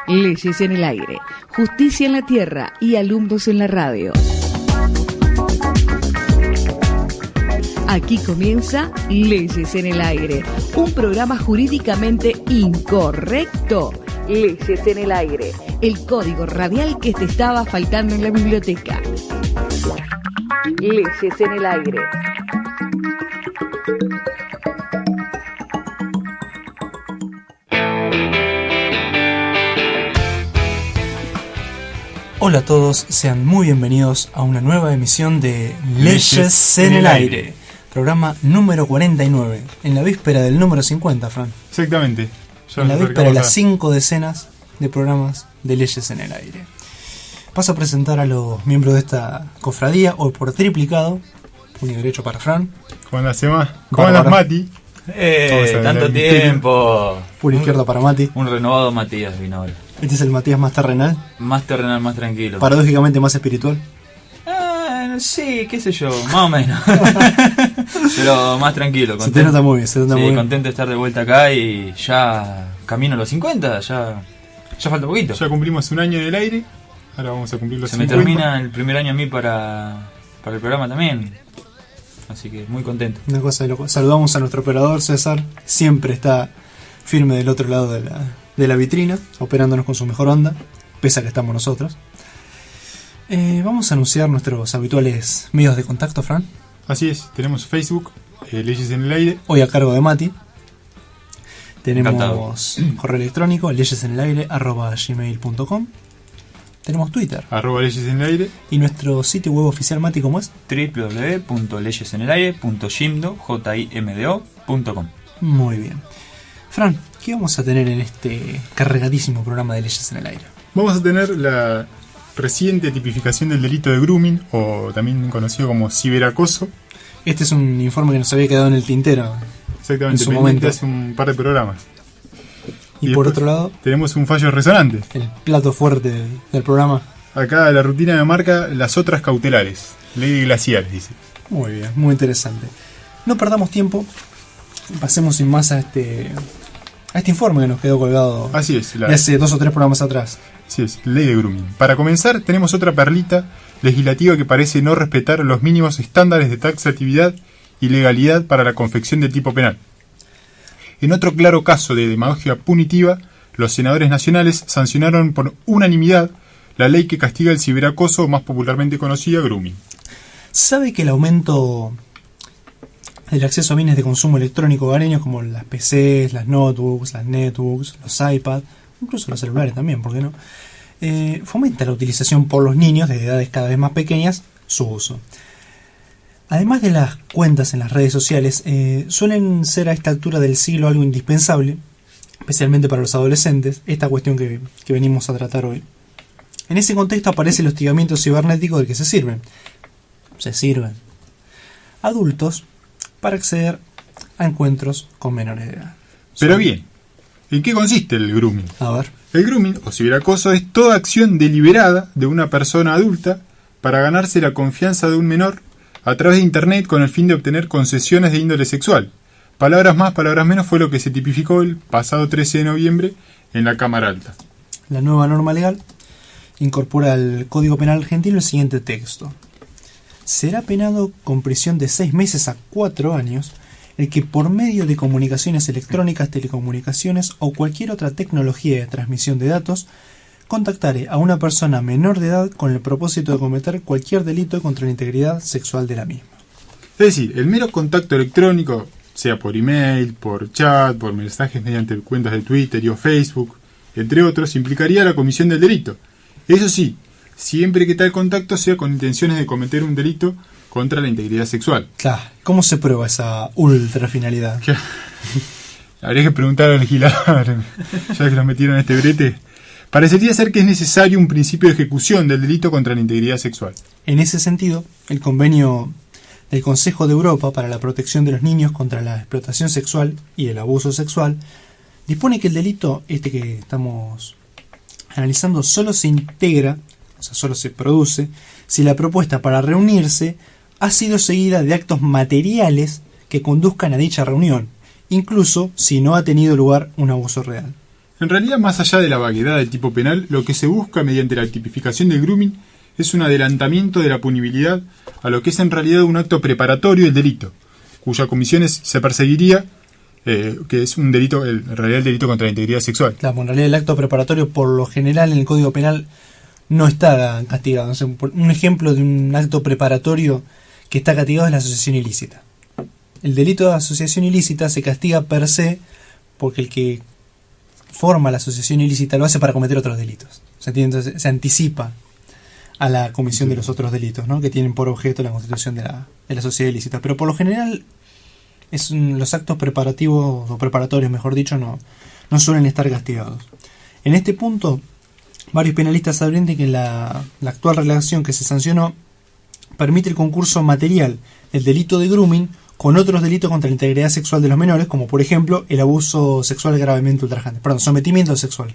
Leyes en el aire, justicia en la tierra y alumnos en la radio. Aquí comienza Leyes en el aire, un programa jurídicamente incorrecto. Leyes en el aire, el código radial que te estaba faltando en la biblioteca. Leyes en el aire. Hola a todos, sean muy bienvenidos a una nueva emisión de Leyes en el aire, programa número 49, en la víspera del número 50, Fran. Exactamente. Ya en la víspera de las a... 5 decenas de programas de Leyes en el aire. Paso a presentar a los miembros de esta cofradía, hoy por triplicado. Puño derecho para Fran. ¿Cómo andas, Emma? ¿Cómo andas, Mati? Tanto tiempo. Puro izquierdo para Mati. Un renovado Matías vino ahora. Este es el Matías más terrenal. Más terrenal, más tranquilo. Paradójicamente más espiritual. Sí, qué sé yo, más o menos. Pero más tranquilo. Se te nota muy bien, se te nota muy bien. Contento de estar de vuelta acá y ya camino a los 50, ya falta poquito. Ya cumplimos un año en el aire, ahora vamos a cumplir los 50. Se me termina el primer año a mí para el programa también. Así que muy contento. Una cosa de loco. Saludamos a nuestro operador César, siempre está firme del otro lado de la vitrina, operándonos con su mejor onda, pese a que estamos nosotros. Vamos a anunciar nuestros habituales medios de contacto, Fran. Así es, tenemos Facebook, Leyes en el aire. Hoy a cargo de Mati. Tenemos Encantado. Correo electrónico, leyesenelaire@gmail.com. Tenemos Twitter. @Leyes en el aire. Y nuestro sitio web oficial, Mati, ¿cómo es? www.leyesenelaire.jimdo.com. Muy bien. Fran, ¿qué vamos a tener en este cargadísimo programa de Leyes en el aire? Vamos a tener la reciente tipificación del delito de grooming, o también conocido como ciberacoso. Este es un informe que nos había quedado en el tintero. Exactamente, en su pendiente momento. hace un par de programas. Y por otro lado, tenemos un fallo resonante. el plato fuerte del programa. Acá la rutina me marca las otras cautelares. Ley de glaciares, dice. Muy bien, muy interesante. No perdamos tiempo, pasemos sin más a este informe que nos quedó colgado. Así es. De hace 2 o 3 programas atrás. Así es, ley de grooming. Para comenzar, tenemos otra perlita legislativa que parece no respetar los mínimos estándares de taxatividad y legalidad para la confección de tipo penal. En otro claro caso de demagogia punitiva, los senadores nacionales sancionaron por unanimidad la ley que castiga el ciberacoso, más popularmente conocida grooming. ¿Sabe que el aumento del acceso a bienes de consumo electrónico hogareños como las PCs, las notebooks, las netbooks, los iPads, incluso los celulares también, ¿por qué no? Fomenta la utilización por los niños de edades cada vez más pequeñas, su uso. Además de las cuentas en las redes sociales, suelen ser a esta altura del siglo algo indispensable, especialmente para los adolescentes, esta cuestión que venimos a tratar hoy. En ese contexto aparece el hostigamiento cibernético del que se sirven adultos para acceder a encuentros con menores de edad. Pero bien, ¿en qué consiste el grooming? A ver. El grooming o ciberacoso es toda acción deliberada de una persona adulta para ganarse la confianza de un menor a través de internet con el fin de obtener concesiones de índole sexual. Palabras más, palabras menos fue lo que se tipificó el pasado 13 de noviembre en la Cámara Alta. La nueva norma legal incorpora al Código Penal argentino el siguiente texto. Será penado con prisión de 6 meses a 4 años el que por medio de comunicaciones electrónicas, telecomunicaciones o cualquier otra tecnología de transmisión de datos contactare a una persona menor de edad con el propósito de cometer cualquier delito contra la integridad sexual de la misma. Es decir, el mero contacto electrónico, sea por email, por chat, por mensajes mediante cuentas de Twitter y o Facebook, entre otros, implicaría la comisión del delito. Eso sí, siempre que tal contacto sea con intenciones de cometer un delito contra la integridad sexual. Claro, ¿cómo se prueba esa ultra finalidad? Habría que preguntar al legislador, ya que nos metieron en este brete. Parecería ser que es necesario un principio de ejecución del delito contra la integridad sexual. En ese sentido, el convenio del Consejo de Europa para la protección de los niños contra la explotación sexual y el abuso sexual dispone que el delito que estamos analizando solo se integra, o sea, solo se produce, si la propuesta para reunirse ha sido seguida de actos materiales que conduzcan a dicha reunión incluso si no ha tenido lugar un abuso real. En realidad, más allá de la vaguedad del tipo penal, lo que se busca mediante la tipificación del grooming es un adelantamiento de la punibilidad a lo que es en realidad un acto preparatorio del delito, cuya comisión se perseguiría, que es un delito, en realidad el delito contra la integridad sexual. Claro, en realidad el acto preparatorio por lo general en el Código Penal no está castigado. O sea, un ejemplo de un acto preparatorio que está castigado es la asociación ilícita. El delito de asociación ilícita se castiga per se porque el que forma la asociación ilícita lo hace para cometer otros delitos. Entonces se anticipa a la comisión de los otros delitos, ¿no?, que tienen por objeto la constitución de la sociedad ilícita. Pero por lo general los actos preparativos o preparatorios, mejor dicho, no suelen estar castigados. En este punto, varios penalistas advierten que la actual redacción que se sancionó permite el concurso material del delito de grooming con otros delitos contra la integridad sexual de los menores, como por ejemplo el abuso sexual gravemente ultrajante. Perdón, sometimiento sexual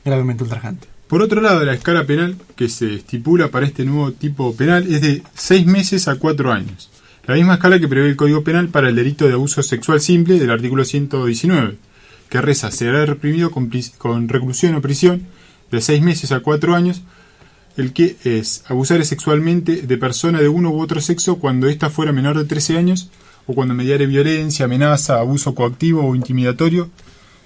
gravemente ultrajante. Por otro lado, la escala penal que se estipula para este nuevo tipo penal es de 6 meses a 4 años. La misma escala que prevé el Código Penal para el delito de abuso sexual simple del artículo 119, que reza: será reprimido con reclusión o prisión de 6 meses a 4 años el que es abusar sexualmente de persona de uno u otro sexo cuando ésta fuera menor de 13 años o cuando mediare violencia, amenaza, abuso coactivo o intimidatorio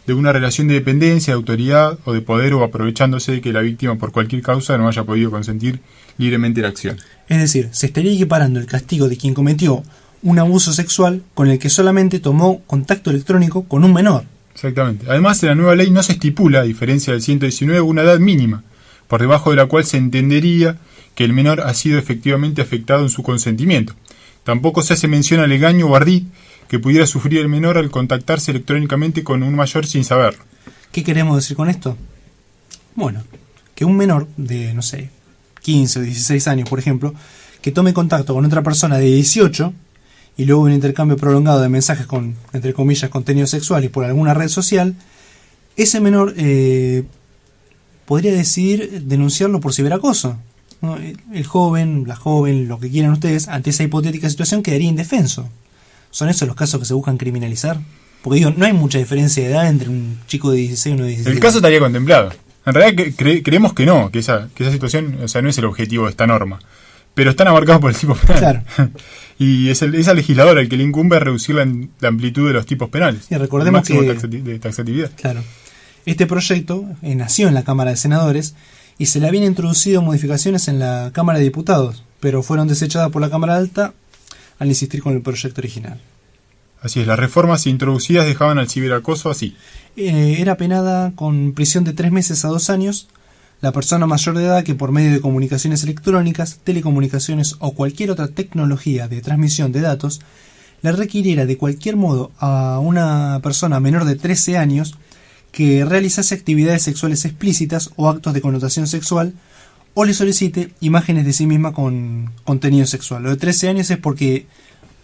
de una relación de dependencia, de autoridad o de poder, o aprovechándose de que la víctima por cualquier causa no haya podido consentir libremente la acción. Es decir, se estaría equiparando el castigo de quien cometió un abuso sexual con el que solamente tomó contacto electrónico con un menor. Exactamente. Además, en la nueva ley no se estipula, a diferencia del 119, una edad mínima, por debajo de la cual se entendería que el menor ha sido efectivamente afectado en su consentimiento. Tampoco se hace mención al engaño o ardid que pudiera sufrir el menor al contactarse electrónicamente con un mayor sin saberlo. ¿Qué queremos decir con esto? Bueno, que un menor de, 15 o 16 años, por ejemplo, que tome contacto con otra persona de 18 y luego un intercambio prolongado de mensajes con, entre comillas, contenido sexual y por alguna red social, ese menor podría decidir denunciarlo por ciberacoso, ¿no? El joven, la joven, lo que quieran ustedes, ante esa hipotética situación quedaría indefenso. ¿Son esos los casos que se buscan criminalizar? Porque digo, no hay mucha diferencia de edad entre un chico de 16 y uno de 17. El caso estaría contemplado. En realidad creemos que no, que esa situación, no es el objetivo de esta norma. Pero están abarcados por el tipo penal. Claro. Y es al legislador al que le incumbe reducir la amplitud de los tipos penales. Y recordemos el máximo de taxatividad. Claro. Este proyecto nació en la Cámara de Senadores y se le habían introducido modificaciones en la Cámara de Diputados, pero fueron desechadas por la Cámara Alta al insistir con el proyecto original. Así es, las reformas introducidas dejaban al ciberacoso así. Era penada con prisión de 3 meses a 2 años la persona mayor de edad que por medio de comunicaciones electrónicas, telecomunicaciones o cualquier otra tecnología de transmisión de datos le requiriera de cualquier modo a una persona menor de 13 años que realizase actividades sexuales explícitas o actos de connotación sexual o le solicite imágenes de sí misma con contenido sexual. Lo de 13 años es porque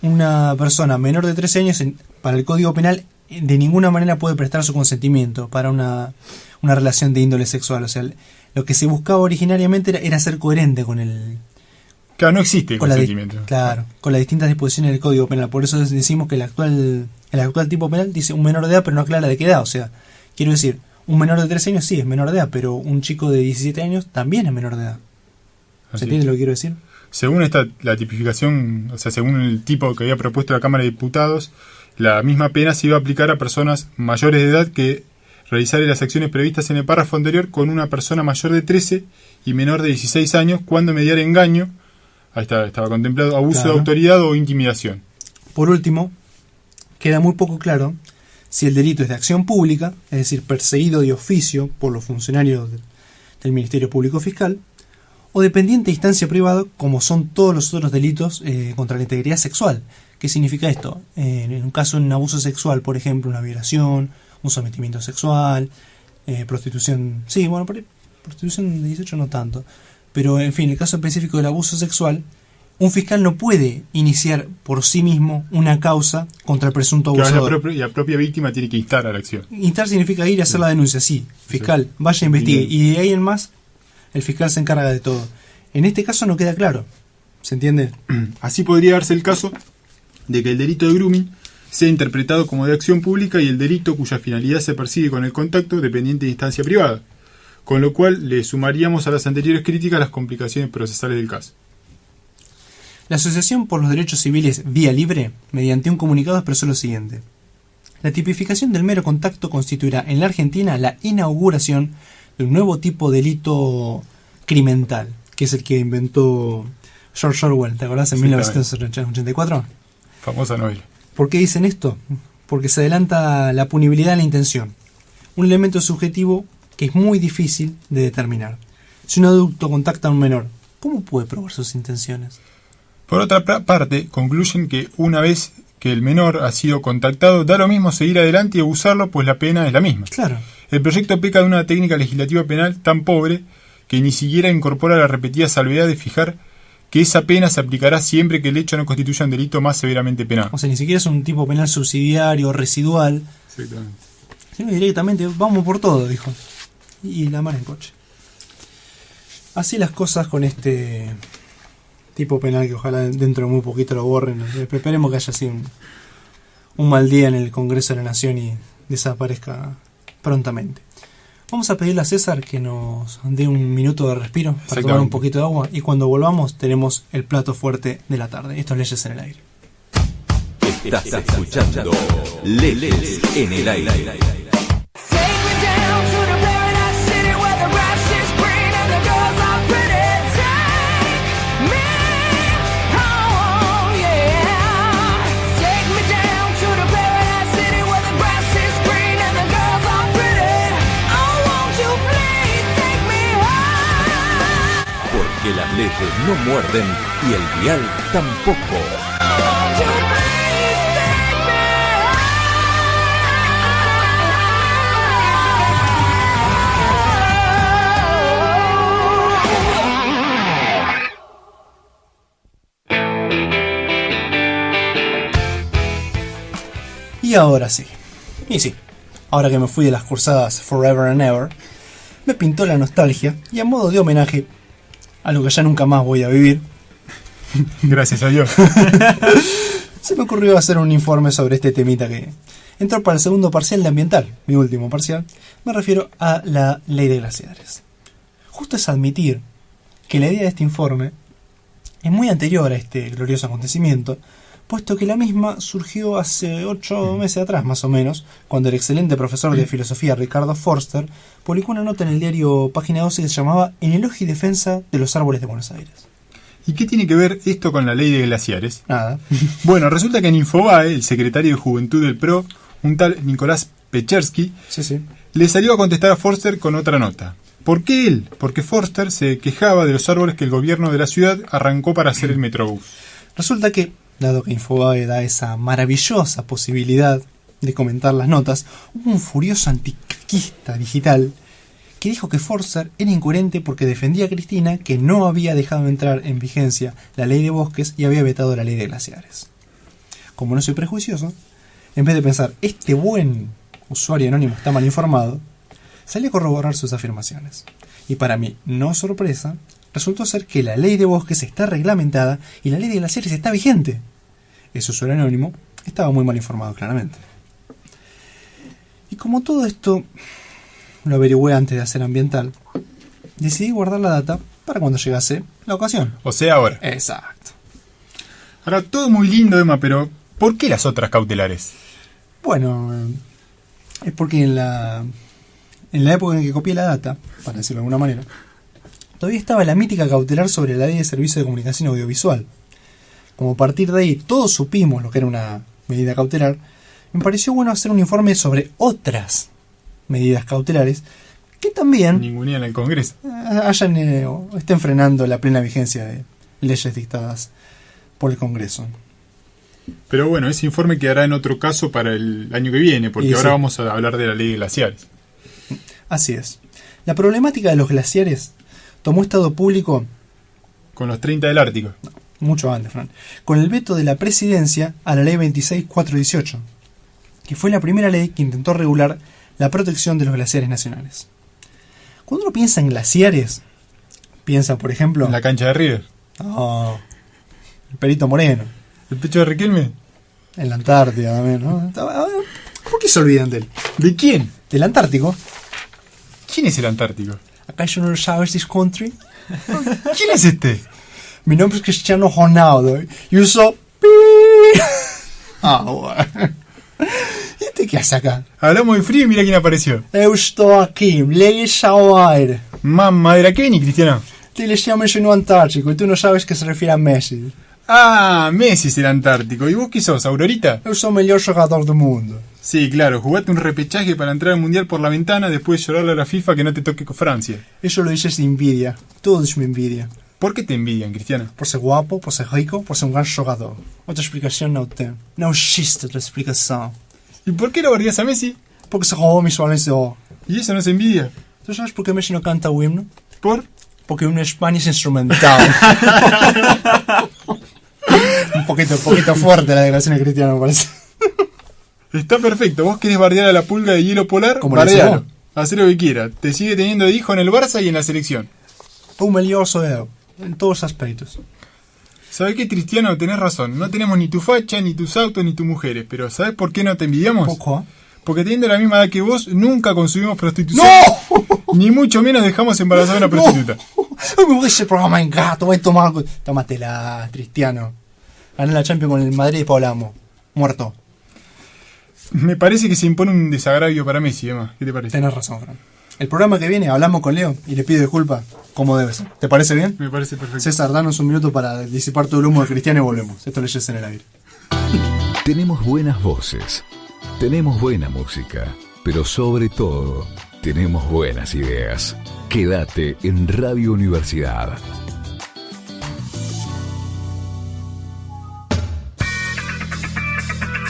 una persona menor de 13 años para el Código Penal de ninguna manera puede prestar su consentimiento para una relación de índole sexual. O sea, lo que se buscaba originariamente era ser coherente con el... Claro, no existe el consentimiento. Claro, con las distintas disposiciones del Código Penal. Por eso decimos que el actual tipo penal dice un menor de edad, pero no aclara de qué edad. O sea, quiero decir, un menor de 13 años sí es menor de edad, pero un chico de 17 años también es menor de edad. ¿Se entiende lo que quiero decir? Según la tipificación, o sea, según el tipo que había propuesto la Cámara de Diputados, la misma pena se iba a aplicar a personas mayores de edad que realizaren las acciones previstas en el párrafo anterior con una persona mayor de 13 y menor de 16 años cuando mediara engaño, ahí estaba contemplado, abuso de autoridad o intimidación. Por último, queda muy poco claro si el delito es de acción pública, es decir, perseguido de oficio por los funcionarios del Ministerio Público Fiscal, o dependiente de instancia privada, como son todos los otros delitos contra la integridad sexual. ¿Qué significa esto? En un caso de un abuso sexual, por ejemplo, una violación, un sometimiento sexual, prostitución... Sí, bueno, prostitución de 18 no tanto. Pero, en fin, en el caso específico del abuso sexual, un fiscal no puede iniciar por sí mismo una causa contra el presunto abusador. La propia víctima tiene que instar a la acción. Instar significa ir a hacer la denuncia, sí. Fiscal, vaya a investigar. Y de ahí en más, el fiscal se encarga de todo. En este caso no queda claro. ¿Se entiende? Así podría darse el caso de que el delito de grooming sea interpretado como de acción pública y el delito cuya finalidad se persigue con el contacto dependiente de instancia privada, con lo cual le sumaríamos a las anteriores críticas las complicaciones procesales del caso. La Asociación por los Derechos Civiles Vía Libre, mediante un comunicado, expresó lo siguiente: la tipificación del mero contacto constituirá en la Argentina la inauguración de un nuevo tipo de delito criminal, que es el que inventó George Orwell, ¿te acordás? En 1984. Famosa novela. ¿Por qué dicen esto? Porque se adelanta la punibilidad de la intención, un elemento subjetivo que es muy difícil de determinar. Si un adulto contacta a un menor, ¿cómo puede probar sus intenciones? Por otra parte, concluyen que una vez que el menor ha sido contactado, da lo mismo seguir adelante y abusarlo, pues la pena es la misma. Claro. El proyecto peca de una técnica legislativa penal tan pobre que ni siquiera incorpora la repetida salvedad de fijar que esa pena se aplicará siempre que el hecho no constituya un delito más severamente penado. O sea, ni siquiera es un tipo penal subsidiario, residual. Exactamente. Sino directamente, vamos por todo, dijo. Y la mar en coche. Así las cosas con este tipo penal que ojalá dentro de muy poquito lo borren. Esperemos que haya sido un mal día en el Congreso de la Nación y desaparezca prontamente. Vamos a pedirle a César que nos dé un minuto de respiro para tomar un poquito de agua, y cuando volvamos tenemos el plato fuerte de la tarde. Esto es Leyes en el Aire. Estás escuchando Leyes en el Aire. Que las leyes no muerden y el dial tampoco. Y ahora sí. Y sí, ahora que me fui de las cursadas Forever and Ever, me pintó la nostalgia y a modo de homenaje a lo que ya nunca más voy a vivir, gracias a Dios, se me ocurrió hacer un informe sobre este temita que entró para el segundo parcial de ambiental, mi último parcial. Me refiero a la ley de glaciares. Justo es admitir que la idea de este informe es muy anterior a este glorioso acontecimiento, puesto que la misma surgió hace 8 meses atrás, más o menos, cuando el excelente profesor de filosofía Ricardo Forster publicó una nota en el diario Página 12 que se llamaba En elogio y defensa de los árboles de Buenos Aires. ¿Y qué tiene que ver esto con la ley de glaciares? Nada. Bueno, resulta que en Infobae, el secretario de Juventud del PRO, un tal Nicolás Pechersky, le salió a contestar a Forster con otra nota. ¿Por qué él? Porque Forster se quejaba de los árboles que el gobierno de la ciudad arrancó para hacer el Metrobús. Resulta que, dado que Infobae da esa maravillosa posibilidad de comentar las notas, hubo un furioso anticaquista digital que dijo que Forster era incoherente porque defendía a Cristina, que no había dejado entrar en vigencia la ley de bosques y había vetado la ley de glaciares. Como no soy prejuicioso, en vez de pensar, este buen usuario anónimo está mal informado, salí a corroborar sus afirmaciones. Y para mi no sorpresa, resultó ser que la ley de bosques está reglamentada y la ley de glaciares está vigente. Ese usuario anónimo estaba muy mal informado, claramente. Y como todo esto lo averigüé antes de hacer ambiental, decidí guardar la data para cuando llegase la ocasión. O sea, ahora. Exacto. Ahora, todo muy lindo, Emma, pero ¿por qué las otras cautelares? Bueno, es porque en la época en que copié la data, para decirlo de alguna manera, todavía estaba la mítica cautelar sobre la ley de servicio de comunicación audiovisual. Como a partir de ahí todos supimos lo que era una medida cautelar, me pareció bueno hacer un informe sobre otras medidas cautelares que también ningunean al Congreso estén frenando la plena vigencia de leyes dictadas por el Congreso. Pero bueno, ese informe quedará en otro caso para el año que viene, porque ahora vamos a hablar de la ley de glaciares. Así es. La problemática de los glaciares tomó estado público con los 30 del Ártico. No, mucho antes, Fran. Con el veto de la presidencia a la ley 26.418, que fue la primera ley que intentó regular la protección de los glaciares nacionales. Cuando uno piensa en glaciares, piensa, por ejemplo, en la cancha de River. No, el Perito Moreno. ¿El pecho de Riquelme? En la Antártida también, ¿no? ¿Por qué se olvidan de él? ¿De quién? Del Antártico. ¿Quién es el Antártico? ¿Acaso no lo sabes, this country? ¿Quién es este? Mi nombre es Cristiano Ronaldo. Y uso... bueno. ¿Y este qué hace acá? Hablamos de frío y mira quién apareció. Eu estou aqui, leis ao aire. Mamadera, ¿qué venís, Cristiano? Te le mencionó Antártico y tú no sabes que se refiere a Messi. Ah, Messi es el Antártico. ¿Y vos qué sos, Aurorita? Eu sou o melhor jogador do mundo. Sí, claro, jugaste un repechaje para entrar al Mundial por la ventana después de llorarle a la FIFA que no te toque con Francia. Eso lo dices de envidia. Todo es mi envidia. ¿Por qué te envidian, Cristiano? Por ser guapo, por ser rico, por ser un gran jogador. Otra explicación no tengo. No existe otra explicación. ¿Y por qué lo bardeás a Messi? Porque se robó mis balones de oro. ¿Y eso no se envidia? ¿Tú sabes por qué Messi no canta o himno? ¿Por? Porque un España es instrumental. un poquito fuerte la declaración de Cristiano, me parece. Está perfecto. Vos querés bardear a la pulga de hielo polar, como bardealo. Hacé lo que quiera. Te sigue teniendo de hijo en el Barça y en la selección. Un melhor soy yo, en todos aspectos. ¿Sabes qué, Cristiano? Tenés razón. No tenemos ni tu facha, ni tus autos, ni tus mujeres. Pero ¿sabes por qué no te envidiamos? ¿Por qué? Porque teniendo la misma edad que vos, nunca consumimos prostitución. ¡No! Ni mucho menos dejamos embarazada a una prostituta. ¡Ay, me voy a ese programa en gato! Voy a tomar algo. Tómatela, Cristiano. Gané la Champions con el Madrid y después hablamos. Muerto. Me parece que se impone un desagravio para Messi, Emma. ¿Qué te parece? Tenés razón, Fran. El programa que viene hablamos con Leo y le pido disculpas como debe ser. ¿Te parece bien? Me parece perfecto. César, danos un minuto para disipar todo el humo de Cristiano y volvemos. Esto Leyes en el aire. Tenemos buenas voces, tenemos buena música, pero sobre todo, tenemos buenas ideas. Quédate en Radio Universidad.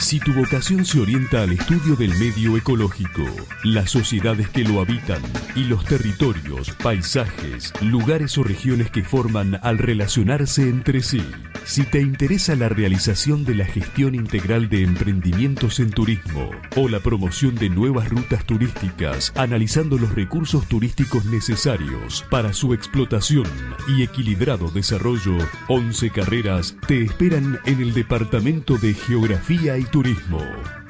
Si tu vocación se orienta al estudio del medio ecológico, las sociedades que lo habitan y los territorios, paisajes, lugares o regiones que forman al relacionarse entre sí, si te interesa la realización de la gestión integral de emprendimientos en turismo o la promoción de nuevas rutas turísticas, analizando los recursos turísticos necesarios para su explotación y equilibrado desarrollo, 11 carreras te esperan en el Departamento de Geografía y Turismo.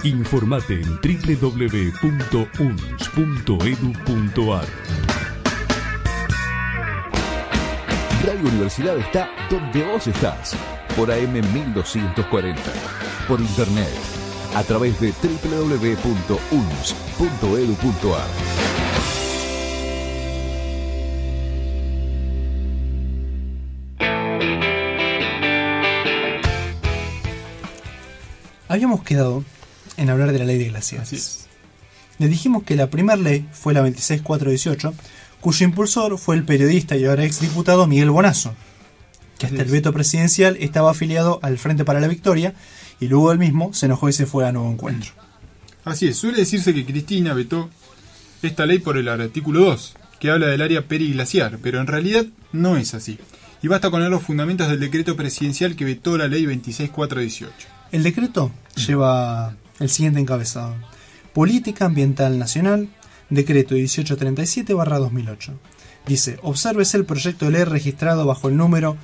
Informate en www.uns.edu.ar. Radio Universidad está donde vos estás, por AM 1240, por internet, a través de www.uns.edu.ar. Habíamos quedado en hablar de la ley de glaciares. Así es. Le dijimos que la primera ley fue la 26418, cuyo impulsor fue el periodista y ahora exdiputado Miguel Bonazo, que hasta el veto presidencial estaba afiliado al Frente para la Victoria y luego él mismo se enojó y se fue a Nuevo Encuentro. Así es, suele decirse que Cristina vetó esta ley por el artículo 2, que habla del área periglaciar, pero en realidad no es así. Y basta con leer los fundamentos del decreto presidencial que vetó la ley 26418. El decreto lleva el siguiente encabezado: Política Ambiental Nacional, decreto 1837/2008. Dice: obsérvese el proyecto de ley registrado bajo el número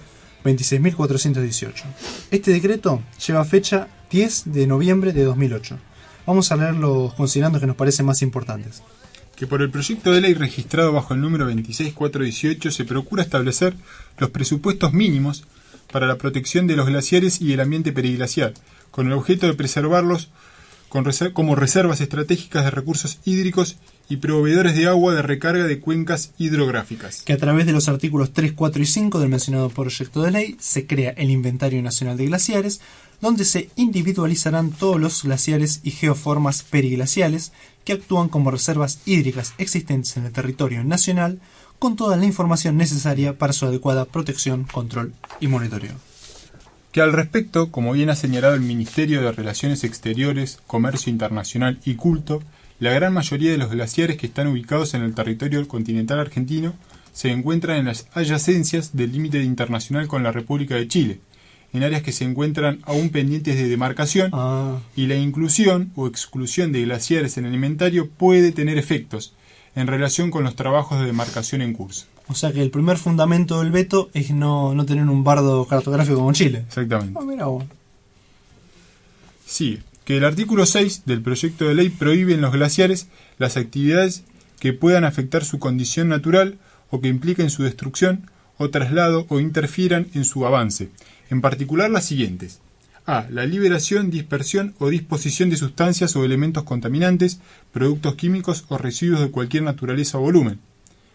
26.418. Este decreto lleva fecha 10 de noviembre de 2008. Vamos a leer los considerandos que nos parecen más importantes. Que por el proyecto de ley registrado bajo el número 26418 se procura establecer los presupuestos mínimos para la protección de los glaciares y el ambiente periglaciar, con el objeto de preservarlos como reservas estratégicas de recursos hídricos y proveedores de agua de recarga de cuencas hidrográficas. Que a través de los artículos 3, 4 y 5 del mencionado proyecto de ley se crea el Inventario Nacional de Glaciares, donde se individualizarán todos los glaciares y geoformas periglaciales que actúan como reservas hídricas existentes en el territorio nacional, con toda la información necesaria para su adecuada protección, control y monitoreo. Que al respecto, como bien ha señalado el Ministerio de Relaciones Exteriores, Comercio Internacional y Culto, la gran mayoría de los glaciares que están ubicados en el territorio continental argentino se encuentran en las adyacencias del límite internacional con la República de Chile, en áreas que se encuentran aún pendientes de demarcación, y la inclusión o exclusión de glaciares en el inventario puede tener efectos en relación con los trabajos de demarcación en curso. O sea que el primer fundamento del veto es no tener un bardo cartográfico como Chile. Exactamente. Mira vos. Sigue, que el artículo 6 del proyecto de ley prohíbe en los glaciares las actividades que puedan afectar su condición natural o que impliquen su destrucción o traslado o interfieran en su avance. En particular las siguientes. A. La liberación, dispersión o disposición de sustancias o elementos contaminantes, productos químicos o residuos de cualquier naturaleza o volumen.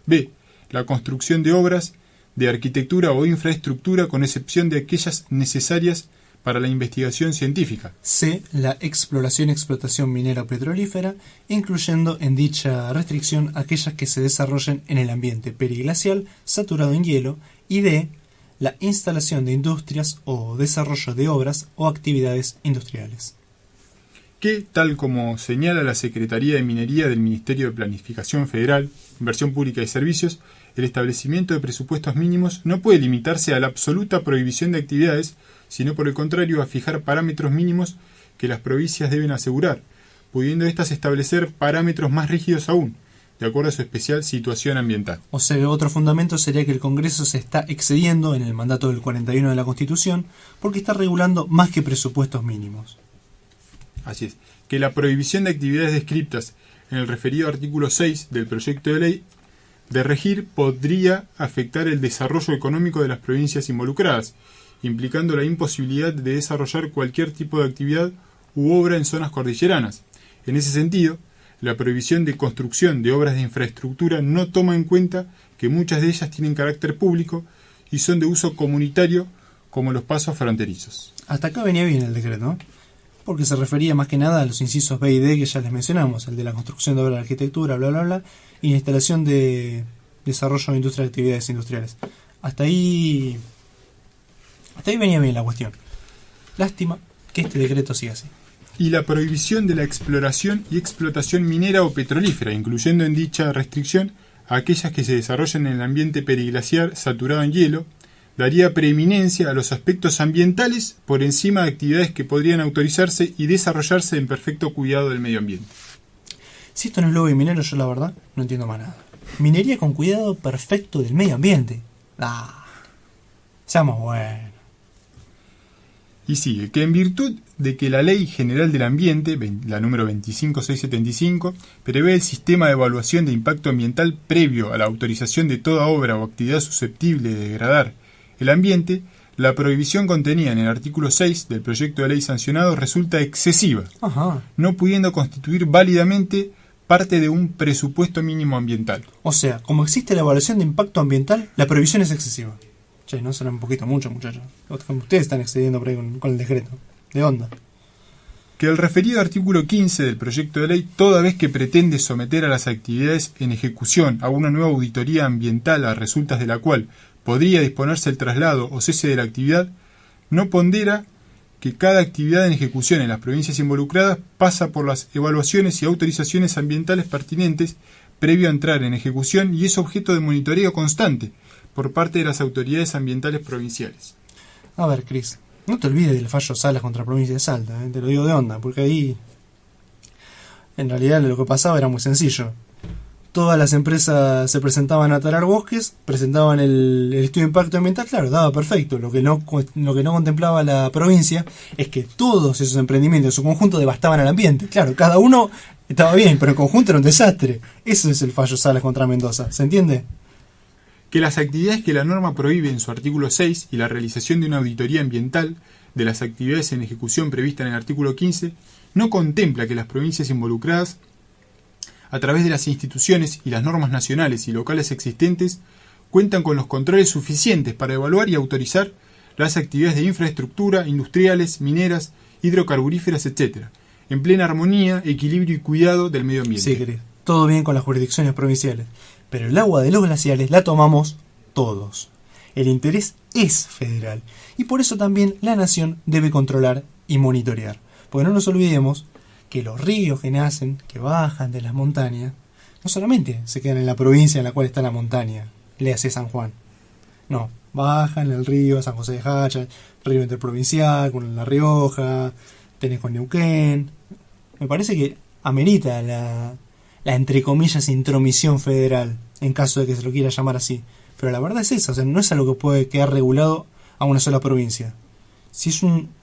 B. La construcción de obras de arquitectura o infraestructura con excepción de aquellas necesarias para la investigación científica. C. La exploración y explotación minera o petrolífera, incluyendo en dicha restricción aquellas que se desarrollen en el ambiente periglacial saturado en hielo. Y D. La instalación de industrias o desarrollo de obras o actividades industriales. Que, tal como señala la Secretaría de Minería del Ministerio de Planificación Federal, Inversión Pública y Servicios, el establecimiento de presupuestos mínimos no puede limitarse a la absoluta prohibición de actividades, sino por el contrario a fijar parámetros mínimos que las provincias deben asegurar, pudiendo éstas establecer parámetros más rígidos aún, de acuerdo a su especial situación ambiental. O sea, otro fundamento sería que el Congreso se está excediendo en el mandato del 41 de la Constitución porque está regulando más que presupuestos mínimos. Así es, que la prohibición de actividades descritas en el referido artículo 6 del proyecto de ley de regir podría afectar el desarrollo económico de las provincias involucradas, implicando la imposibilidad de desarrollar cualquier tipo de actividad u obra en zonas cordilleranas. En ese sentido, la prohibición de construcción de obras de infraestructura no toma en cuenta que muchas de ellas tienen carácter público y son de uso comunitario, como los pasos fronterizos. Hasta acá venía bien el decreto, ¿no? Porque se refería más que nada a los incisos B y D que ya les mencionamos, el de la construcción de obras de arquitectura, bla bla bla, y la instalación de desarrollo de industria de actividades industriales. Hasta ahí venía bien la cuestión. Lástima que este decreto siga así. Y la prohibición de la exploración y explotación minera o petrolífera, incluyendo en dicha restricción a aquellas que se desarrollan en el ambiente periglaciar saturado en hielo, daría preeminencia a los aspectos ambientales por encima de actividades que podrían autorizarse y desarrollarse en perfecto cuidado del medio ambiente. Si esto no es lobby minero, yo la verdad no entiendo más nada. Minería con cuidado perfecto del medio ambiente. Seamos buenos. Y sigue, que en virtud de que la Ley General del Ambiente, la número 25675, prevé el sistema de evaluación de impacto ambiental previo a la autorización de toda obra o actividad susceptible de degradar el ambiente, la prohibición contenida en el artículo 6 del proyecto de ley sancionado resulta excesiva, no pudiendo constituir válidamente parte de un presupuesto mínimo ambiental. O sea, como existe la evaluación de impacto ambiental, la prohibición es excesiva. Che, no será un poquito mucho, muchachos. Ustedes están excediendo por ahí con el decreto. ¿De onda? Que el referido artículo 15 del proyecto de ley, toda vez que pretende someter a las actividades en ejecución a una nueva auditoría ambiental a resultas de la cual podría disponerse el traslado o cese de la actividad, no pondera que cada actividad en ejecución en las provincias involucradas pasa por las evaluaciones y autorizaciones ambientales pertinentes previo a entrar en ejecución y es objeto de monitoreo constante por parte de las autoridades ambientales provinciales. A ver, Cris, no te olvides del fallo Salas contra la provincia de Salta, te lo digo de onda, porque ahí en realidad lo que pasaba era muy sencillo. Todas las empresas se presentaban a talar bosques, presentaban el estudio de impacto ambiental, claro, daba perfecto. Lo que no contemplaba la provincia es que todos esos emprendimientos en su conjunto devastaban al ambiente. Claro, cada uno estaba bien, pero en conjunto era un desastre. Eso es el fallo Salas contra Mendoza, ¿se entiende? Que las actividades que la norma prohíbe en su artículo 6 y la realización de una auditoría ambiental de las actividades en ejecución prevista en el artículo 15 no contempla que las provincias involucradas, a través de las instituciones y las normas nacionales y locales existentes, cuentan con los controles suficientes para evaluar y autorizar las actividades de infraestructura, industriales, mineras, hidrocarburíferas, etc., en plena armonía, equilibrio y cuidado del medio ambiente. Sí, querido, todo bien con las jurisdicciones provinciales. Pero el agua de los glaciares la tomamos todos. El interés es federal. Y por eso también la nación debe controlar y monitorear. Porque no nos olvidemos que los ríos que nacen, que bajan de las montañas, no solamente se quedan en la provincia en la cual está la montaña, léase San Juan. No, bajan el río San José de Hacha, río interprovincial, con La Rioja, tenés con Neuquén. Me parece que amerita la entre comillas intromisión federal, en caso de que se lo quiera llamar así. Pero la verdad es esa, o sea, no es algo que puede quedar regulado a una sola provincia. si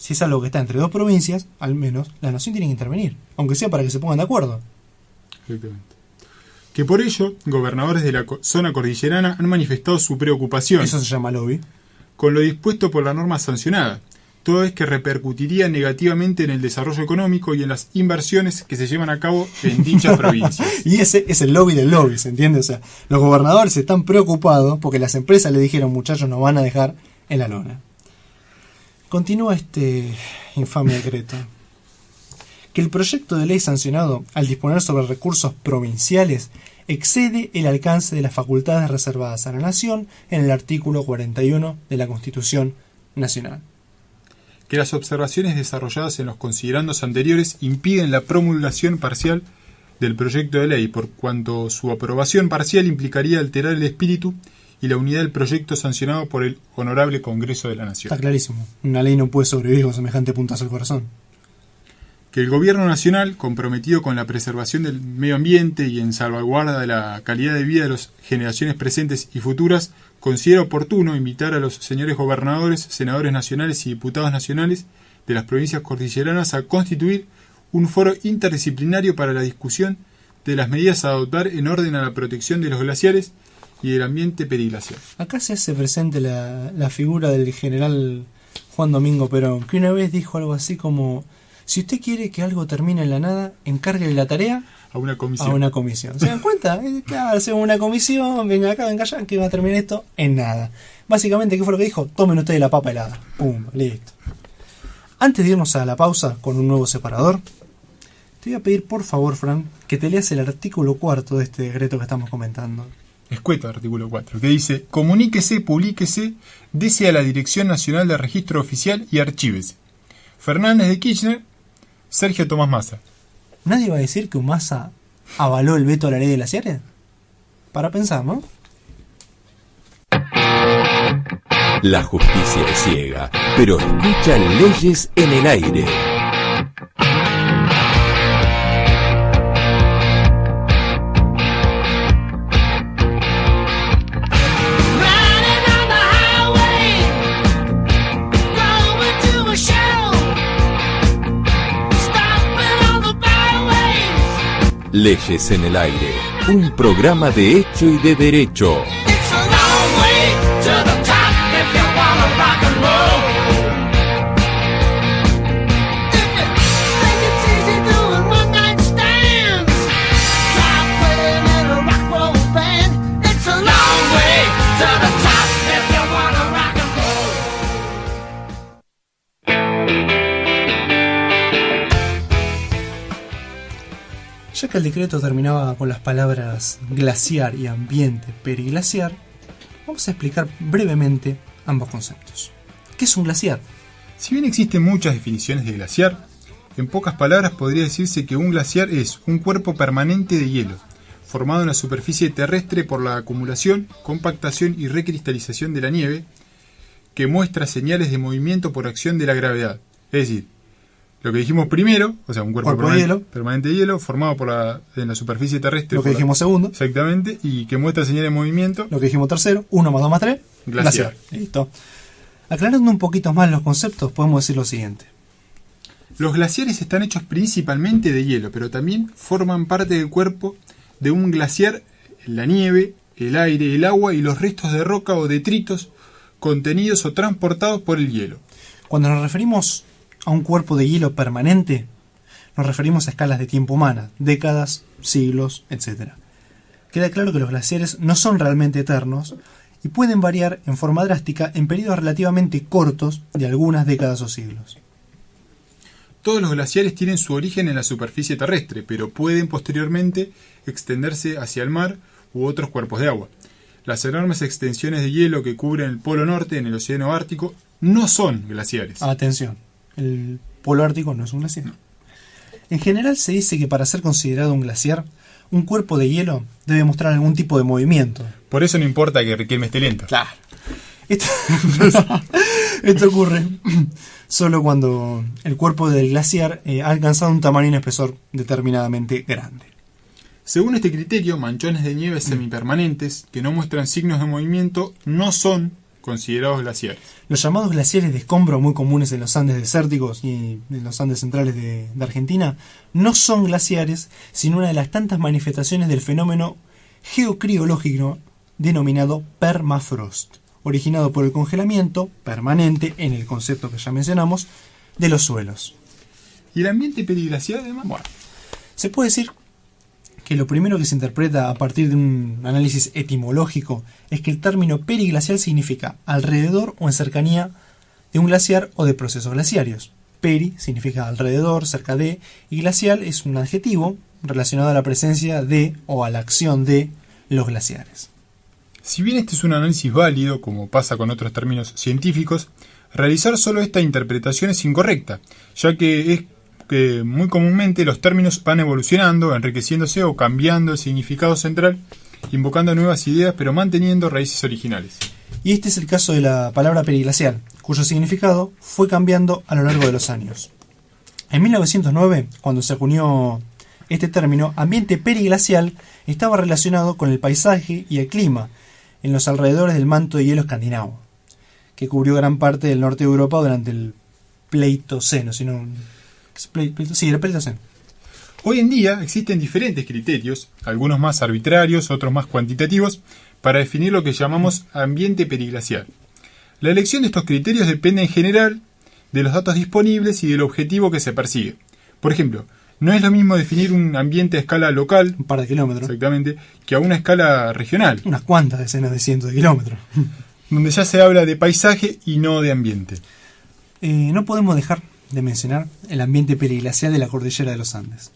es algo que está entre dos provincias, al menos la nación tiene que intervenir, aunque sea para que se pongan de acuerdo. Exactamente. Que por ello, gobernadores de la zona cordillerana han manifestado su preocupación Eso se llama lobby. con lo dispuesto por la norma sancionada, toda vez que repercutiría negativamente en el desarrollo económico y en las inversiones que se llevan a cabo en dichas provincias. Y ese es el lobby del lobby, ¿se entiende? O sea, los gobernadores están preocupados porque las empresas le dijeron, muchachos, nos van a dejar en la lona. Continúa este infame decreto. Que el proyecto de ley sancionado, al disponer sobre recursos provinciales, excede el alcance de las facultades reservadas a la Nación en el artículo 41 de la Constitución Nacional. Que las observaciones desarrolladas en los considerandos anteriores impiden la promulgación parcial del proyecto de ley, por cuanto su aprobación parcial implicaría alterar el espíritu y la unidad del proyecto sancionado por el Honorable Congreso de la Nación. Está clarísimo. Una ley no puede sobrevivir con semejante puntazo al corazón. Que el Gobierno Nacional, comprometido con la preservación del medio ambiente y en salvaguarda de la calidad de vida de las generaciones presentes y futuras, considera oportuno invitar a los señores gobernadores, senadores nacionales y diputados nacionales de las provincias cordilleranas a constituir un foro interdisciplinario para la discusión de las medidas a adoptar en orden a la protección de los glaciares y del ambiente periglacial. Acá se hace presente la figura del general Juan Domingo Perón, que una vez dijo algo así como: si usted quiere que algo termine en la nada, encárguele la tarea A una comisión. a una comisión. ¿Se dan cuenta? Claro, hacemos una comisión, venga acá, venga allá, que va a terminar esto en nada. Básicamente, ¿qué fue lo que dijo? Tomen ustedes la papa helada. Pum, listo. Antes de irnos a la pausa con un nuevo separador, te voy a pedir por favor, Fran, que te leas el artículo 4 de este decreto que estamos comentando. Escueta, artículo 4, que dice: comuníquese, publíquese, dese a la Dirección Nacional de Registro Oficial y archívese. Fernández de Kirchner, Sergio Tomás Massa. ¿Nadie va a decir que Massa avaló el veto a la ley de glaciares? Para pensar, ¿no? La justicia es ciega, pero escucha leyes en el aire. Leyes en el aire, un programa de hecho y de derecho. Ya que el decreto terminaba con las palabras glaciar y ambiente periglaciar, vamos a explicar brevemente ambos conceptos. ¿Qué es un glaciar? Si bien existen muchas definiciones de glaciar, en pocas palabras podría decirse que un glaciar es un cuerpo permanente de hielo, formado en la superficie terrestre por la acumulación, compactación y recristalización de la nieve, que muestra señales de movimiento por acción de la gravedad. Es decir, lo que dijimos primero, o sea, un cuerpo permanente de hielo, formado en la superficie terrestre. Lo que dijimos segundo. Exactamente, y que muestra señales de movimiento. Lo que dijimos tercero, 1 más 2 más 3, glaciar. Listo. Aclarando un poquito más los conceptos, podemos decir lo siguiente. Los glaciares están hechos principalmente de hielo, pero también forman parte del cuerpo de un glaciar la nieve, el aire, el agua y los restos de roca o detritos contenidos o transportados por el hielo. Cuando nos referimos a un cuerpo de hielo permanente, nos referimos a escalas de tiempo humanas, décadas, siglos, etc. Queda claro que los glaciares no son realmente eternos y pueden variar en forma drástica en periodos relativamente cortos de algunas décadas o siglos. Todos los glaciares tienen su origen en la superficie terrestre, pero pueden posteriormente extenderse hacia el mar u otros cuerpos de agua. Las enormes extensiones de hielo que cubren el Polo Norte en el Océano Ártico no son glaciares. Atención, el Polo Ártico no es un glaciar. En general se dice que para ser considerado un glaciar, un cuerpo de hielo debe mostrar algún tipo de movimiento. Por eso no importa que Riquelme esté lento. Claro. Esto ocurre solo cuando el cuerpo del glaciar ha alcanzado un tamaño y un espesor determinadamente grande. Según este criterio, manchones de nieve semipermanentes que no muestran signos de movimiento no son considerados glaciares. Los llamados glaciares de escombro, muy comunes en los Andes desérticos y en los Andes centrales de Argentina, no son glaciares, sino una de las tantas manifestaciones del fenómeno geocriológico denominado permafrost, originado por el congelamiento permanente, en el concepto que ya mencionamos, de los suelos. ¿Y el ambiente periglacial, además? Bueno, Se puede decir que lo primero que se interpreta a partir de un análisis etimológico es que el término periglacial significa alrededor o en cercanía de un glaciar o de procesos glaciarios. Peri significa alrededor, cerca de, y glacial es un adjetivo relacionado a la presencia de o a la acción de los glaciares. si bien este es un análisis válido, como pasa con otros términos científicos, realizar solo esta interpretación es incorrecta, ya que muy comúnmente los términos van evolucionando, enriqueciéndose o cambiando el significado central, invocando nuevas ideas pero manteniendo raíces originales. Y este es el caso de la palabra periglacial, cuyo significado fue cambiando a lo largo de los años. En 1909, cuando se acuñó este término, ambiente periglacial estaba relacionado con el paisaje y el clima en los alrededores del manto de hielo escandinavo, que cubrió gran parte del norte de Europa durante el Pleistoceno, el Pleistoceno. Hoy en día existen diferentes criterios, algunos más arbitrarios, otros más cuantitativos, para definir lo que llamamos ambiente periglacial. La elección de estos criterios depende en general de los datos disponibles y del objetivo que se persigue. Por ejemplo, no es lo mismo definir un ambiente a escala local, Un par de kilómetros. exactamente, que a una escala regional, Unas cuantas decenas de cientos de kilómetros. donde ya se habla de paisaje y no de ambiente. No podemos dejar de mencionar el ambiente periglacial de la cordillera de los Andes.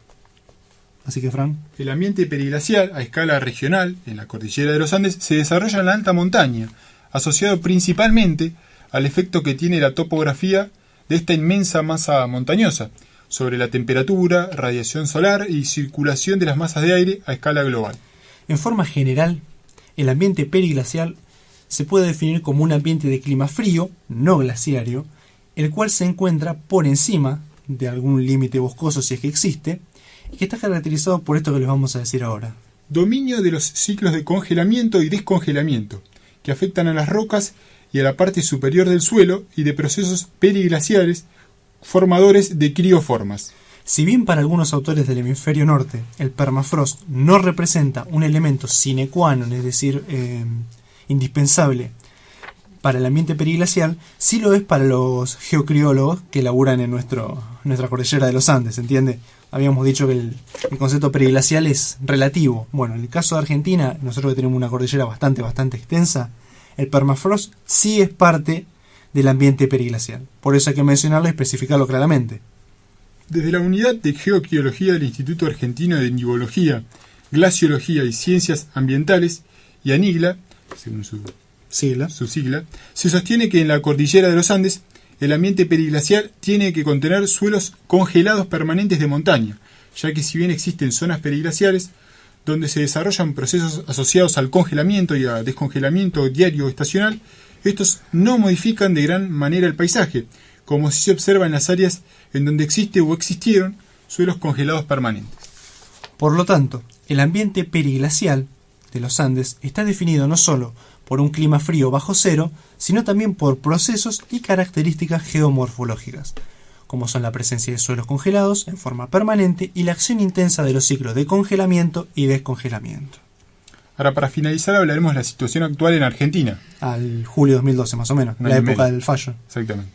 Así que, Fran, El ambiente periglacial a escala regional, en la cordillera de los Andes, se desarrolla en la alta montaña, asociado principalmente al efecto que tiene la topografía de esta inmensa masa montañosa, sobre la temperatura, radiación solar y circulación de las masas de aire a escala global. en forma general, el ambiente periglacial se puede definir como un ambiente de clima frío, no glaciario, el cual se encuentra por encima de algún límite boscoso si es que existe, y que está caracterizado por esto que les vamos a decir ahora. Dominio de los ciclos de congelamiento y descongelamiento, que afectan a las rocas y a la parte superior del suelo, y de procesos periglaciares formadores de crioformas. Si bien para algunos autores del hemisferio norte el permafrost no representa un elemento sine qua non, es decir, indispensable para el ambiente periglacial, sí lo es para los geocriólogos que laburan en nuestra cordillera de los Andes, ¿entiende? Habíamos dicho que el concepto periglacial es relativo. Bueno, en el caso de Argentina, nosotros que tenemos una cordillera bastante extensa, el permafrost sí es parte del ambiente periglacial. Por eso hay que mencionarlo y especificarlo claramente. Desde la Unidad de Geocriología del Instituto Argentino de Nivología, Glaciología y Ciencias Ambientales, y ANIGLA, según su sigla, se sostiene que en la cordillera de los Andes el ambiente periglacial tiene que contener suelos congelados permanentes de montaña, ya que si bien existen zonas periglaciales donde se desarrollan procesos asociados al congelamiento y a descongelamiento diario o estacional, estos no modifican de gran manera el paisaje, como si se observa en las áreas en donde existe o existieron suelos congelados permanentes. Por lo tanto, el ambiente periglacial de los Andes está definido no solo por un clima frío bajo cero, sino también por procesos y características geomorfológicas, como son la presencia de suelos congelados en forma permanente y la acción intensa de los ciclos de congelamiento y descongelamiento. Ahora, para finalizar, hablaremos de la situación actual en Argentina. Al julio de 2012 más o menos, Un la año y época medio. del fallo. Exactamente.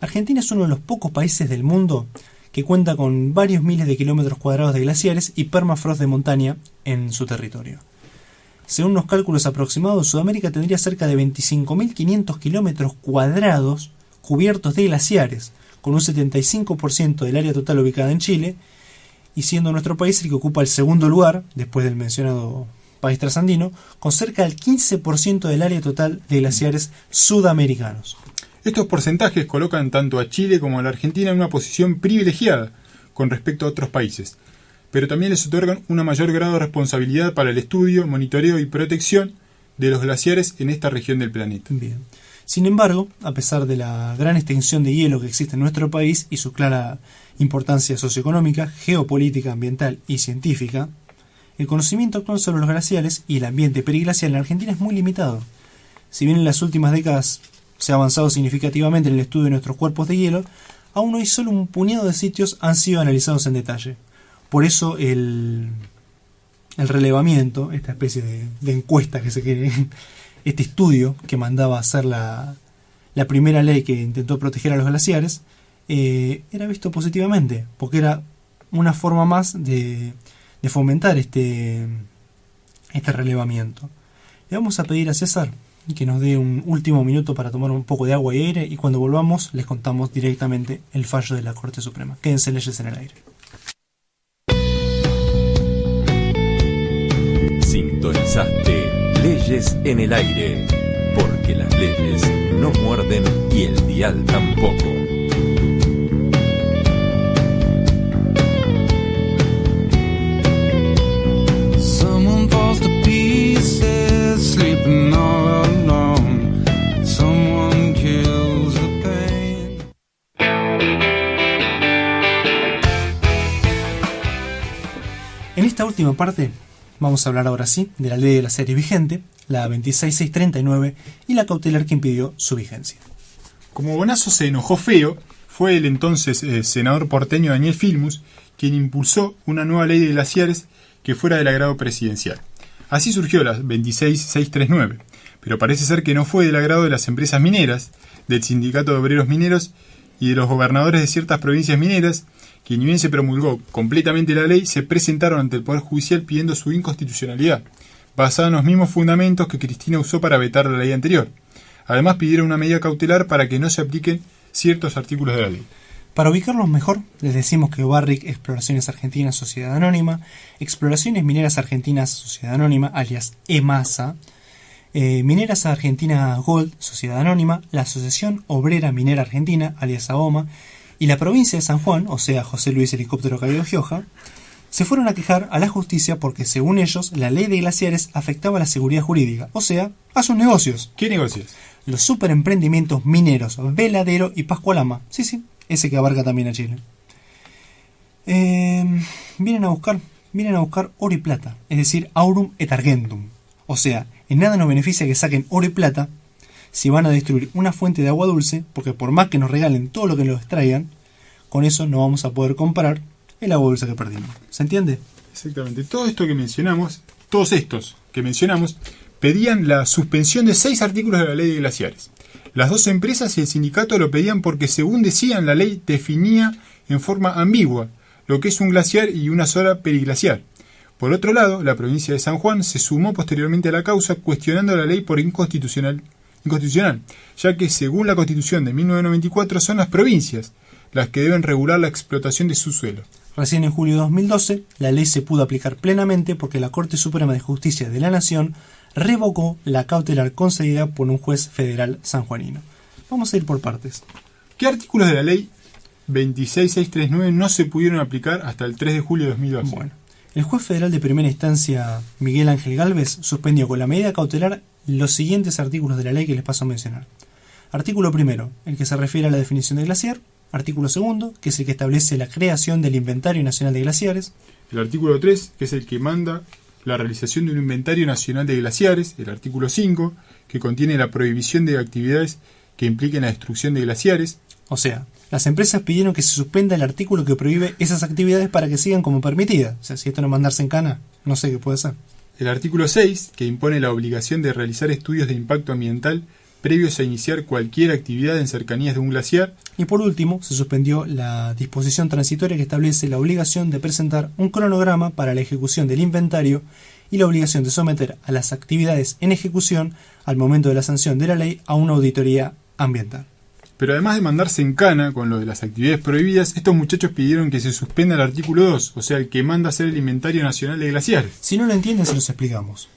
Argentina es uno de los pocos países del mundo que cuenta con varios miles de kilómetros cuadrados de glaciares y permafrost de montaña en su territorio. Según unos cálculos aproximados, Sudamérica tendría cerca de 25.500 kilómetros cuadrados cubiertos de glaciares, con un 75% del área total ubicada en Chile, y siendo nuestro país el que ocupa el segundo lugar, después del mencionado país trasandino, con cerca del 15% del área total de glaciares sudamericanos. Estos porcentajes colocan tanto a Chile como a la Argentina en una posición privilegiada con respecto a otros países, pero también les otorgan un mayor grado de responsabilidad para el estudio, monitoreo y protección de los glaciares en esta región del planeta. Bien. Sin embargo, a pesar de la gran extensión de hielo que existe en nuestro país y su clara importancia socioeconómica, geopolítica, ambiental y científica, el conocimiento actual sobre los glaciares y el ambiente periglacial en Argentina es muy limitado, Si bien en las últimas décadas se ha avanzado significativamente en el estudio de nuestros cuerpos de hielo, aún hoy solo un puñado de sitios han sido analizados en detalle. Por eso el relevamiento, esta especie de encuesta que se quiere, este estudio que mandaba a hacer la primera ley que intentó proteger a los glaciares, era visto positivamente, porque era una forma más de fomentar este relevamiento. Le vamos a pedir a César que nos dé un último minuto para tomar un poco de agua y aire, y cuando volvamos les contamos directamente el fallo de la Corte Suprema. Quédense en Leyes en el Aire. Sintonizaste Leyes en el Aire, porque las leyes no muerden y el dial tampoco. Someone falls to pieces, sleeping all alone. Someone kills the pain. En esta última parte vamos a hablar ahora sí de la ley de la serie vigente, la 26639, y la cautelar que impidió su vigencia. Como Bonazo se enojó feo, fue el entonces senador porteño Daniel Filmus quien impulsó una nueva ley de glaciares que fuera del agrado presidencial. Así surgió la 26639, pero parece ser que no fue del agrado de las empresas mineras, del Sindicato de Obreros Mineros y de los gobernadores de ciertas provincias mineras, que ni bien se promulgó completamente la ley, se presentaron ante el Poder Judicial pidiendo su inconstitucionalidad, basada en los mismos fundamentos que Cristina usó para vetar la ley anterior. Además pidieron una medida cautelar para que no se apliquen ciertos artículos de la ley. Para ubicarlos mejor, les decimos que Barrick Exploraciones Argentinas Sociedad Anónima, Exploraciones Mineras Argentinas Sociedad Anónima, alias EMASA, Mineras Argentinas Gold Sociedad Anónima, la Asociación Obrera Minera Argentina, alias AOMA, y la provincia de San Juan, o sea, José Luis Helicóptero Cayo Gioja, se fueron a quejar a la justicia porque, según ellos, la ley de glaciares afectaba la seguridad jurídica, o sea, a sus negocios. ¿Qué negocios? Los superemprendimientos mineros Veladero y Pascualama. Sí, ese que abarca también a Chile. Vienen a buscar oro y plata, es decir, aurum et argentum. O sea, en nada nos beneficia que saquen oro y plata si van a destruir una fuente de agua dulce, porque por más que nos regalen todo lo que nos extraigan, con eso no vamos a poder comprar el agua dulce que perdimos. ¿Se entiende? Exactamente. Todos estos que mencionamos, pedían la suspensión de 6 artículos de la ley de glaciares. Las dos empresas y el sindicato lo pedían porque, según decían, la ley definía en forma ambigua lo que es un glaciar y una zona periglaciar. Por otro lado, la provincia de San Juan se sumó posteriormente a la causa, cuestionando la ley por inconstitucional, ya que, según la Constitución de 1994, son las provincias las que deben regular la explotación de su suelo. Recién en julio de 2012, la ley se pudo aplicar plenamente porque la Corte Suprema de Justicia de la Nación revocó la cautelar concedida por un juez federal sanjuanino. Vamos a ir por partes. ¿Qué artículos de la ley 26639 no se pudieron aplicar hasta el 3 de julio de 2012? Bueno, el juez federal de primera instancia, Miguel Ángel Gálvez, suspendió con la medida cautelar los siguientes artículos de la ley que les paso a mencionar. Artículo primero, el que se refiere a la definición de glaciar. Artículo segundo, que es el que establece la creación del Inventario Nacional de Glaciares. El artículo 3, que es el que manda la realización de un Inventario Nacional de Glaciares. El artículo 5, que contiene la prohibición de actividades que impliquen la destrucción de glaciares. O sea, las empresas pidieron que se suspenda el artículo que prohíbe esas actividades para que sigan como permitidas. O sea, si esto no es mandarse en cana, no sé qué puede ser. El artículo 6, que impone la obligación de realizar estudios de impacto ambiental previos a iniciar cualquier actividad en cercanías de un glaciar. Y por último, se suspendió la disposición transitoria que establece la obligación de presentar un cronograma para la ejecución del inventario y la obligación de someter a las actividades en ejecución al momento de la sanción de la ley a una auditoría ambiental. Pero además de mandarse en cana con lo de las actividades prohibidas, estos muchachos pidieron que se suspenda el artículo 2, o sea, el que manda hacer el Inventario Nacional de Glaciares. Si no lo entienden, se los explicamos.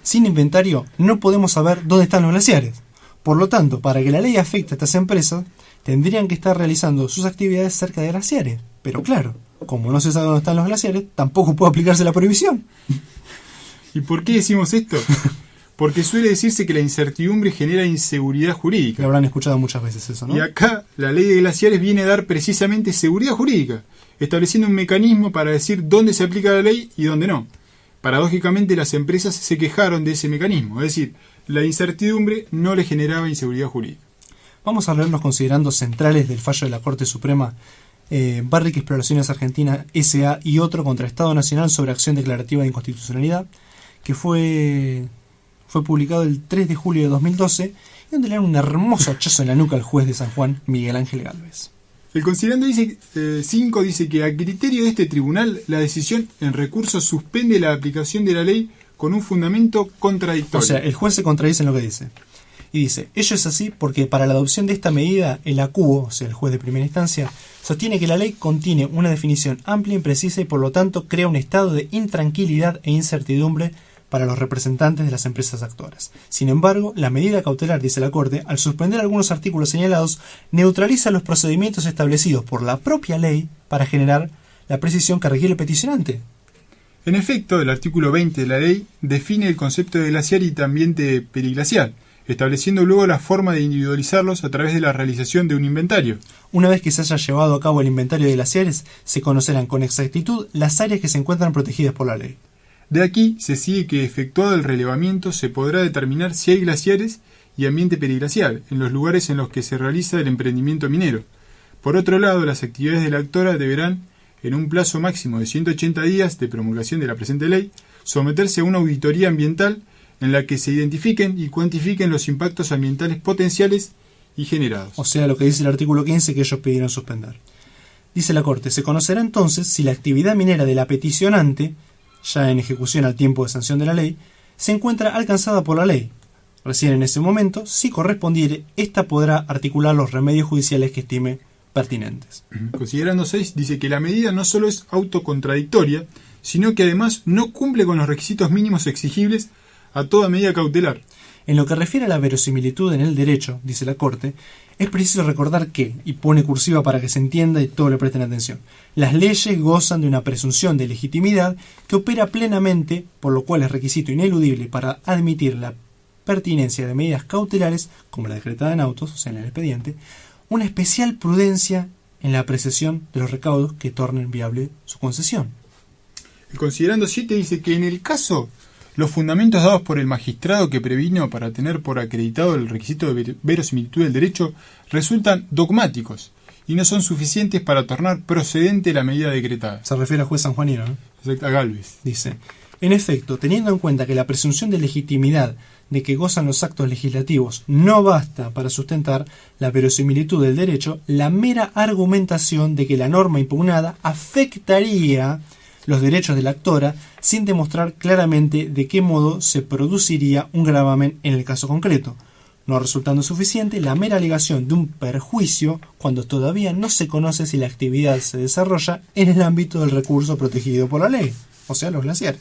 Sin inventario no podemos saber dónde están los glaciares. Por lo tanto, para que la ley afecte a estas empresas, tendrían que estar realizando sus actividades cerca de glaciares. Pero claro, como no se sabe dónde están los glaciares, tampoco puede aplicarse la prohibición. ¿Y por qué decimos esto? Porque suele decirse que la incertidumbre genera inseguridad jurídica. Lo habrán escuchado muchas veces eso, ¿no? Y acá la ley de glaciares viene a dar precisamente seguridad jurídica, estableciendo un mecanismo para decir dónde se aplica la ley y dónde no. Paradójicamente, las empresas se quejaron de ese mecanismo, es decir, la incertidumbre no le generaba inseguridad jurídica. Vamos a leer los considerandos centrales del fallo de la Corte Suprema Barrick Exploraciones Argentina S.A. y otro contra Estado Nacional sobre acción declarativa de inconstitucionalidad, que fue publicado el 3 de julio de 2012, y donde le dan un hermoso hachazo en la nuca al juez de San Juan, Miguel Ángel Gálvez. El considerando 5 dice que a criterio de este tribunal, la decisión en recurso suspende la aplicación de la ley con un fundamento contradictorio. O sea, el juez se contradice en lo que dice. Y dice, ello es así porque para la adopción de esta medida, el acuo, o sea, el juez de primera instancia, sostiene que la ley contiene una definición amplia y precisa y por lo tanto crea un estado de intranquilidad e incertidumbre para los representantes de las empresas actoras. Sin embargo, la medida cautelar, dice la Corte, al suspender algunos artículos señalados, neutraliza los procedimientos establecidos por la propia ley para generar la precisión que requiere el peticionante. En efecto, el artículo 20 de la ley define el concepto de glaciar y también de periglacial, estableciendo luego la forma de individualizarlos a través de la realización de un inventario. Una vez que se haya llevado a cabo el inventario de glaciares, se conocerán con exactitud las áreas que se encuentran protegidas por la ley. De aquí se sigue que, efectuado el relevamiento, se podrá determinar si hay glaciares y ambiente periglacial en los lugares en los que se realiza el emprendimiento minero. Por otro lado, las actividades de la actora deberán, en un plazo máximo de 180 días de promulgación de la presente ley, someterse a una auditoría ambiental en la que se identifiquen y cuantifiquen los impactos ambientales potenciales y generados. O sea, lo que dice el artículo 15 que ellos pidieron suspender. Dice la Corte, se conocerá entonces si la actividad minera de la peticionante, ya en ejecución al tiempo de sanción de la ley, se encuentra alcanzada por la ley. Recién en ese momento, si correspondiere, ésta podrá articular los remedios judiciales que estime pertinentes. Considerando 6, dice que la medida no solo es autocontradictoria, sino que además no cumple con los requisitos mínimos exigibles a toda medida cautelar. En lo que refiere a la verosimilitud en el derecho, dice la Corte, es preciso recordar que, y pone cursiva para que se entienda y todos le presten atención, las leyes gozan de una presunción de legitimidad que opera plenamente, por lo cual es requisito ineludible para admitir la pertinencia de medidas cautelares, como la decretada en autos, o sea, en el expediente, una especial prudencia en la apreciación de los recaudos que tornen viable su concesión. El considerando 7 dice que en el caso los fundamentos dados por el magistrado que previno para tener por acreditado el requisito de verosimilitud del derecho resultan dogmáticos y no son suficientes para tornar procedente la medida decretada. Se refiere al juez sanjuanino, ¿no? Exacto, a Gálvez. Dice, en efecto, teniendo en cuenta que la presunción de legitimidad de que gozan los actos legislativos no basta para sustentar la verosimilitud del derecho, la mera argumentación de que la norma impugnada afectaría los derechos de la actora sin demostrar claramente de qué modo se produciría un gravamen en el caso concreto, no resultando suficiente la mera alegación de un perjuicio cuando todavía no se conoce si la actividad se desarrolla en el ámbito del recurso protegido por la ley, o sea, los glaciares.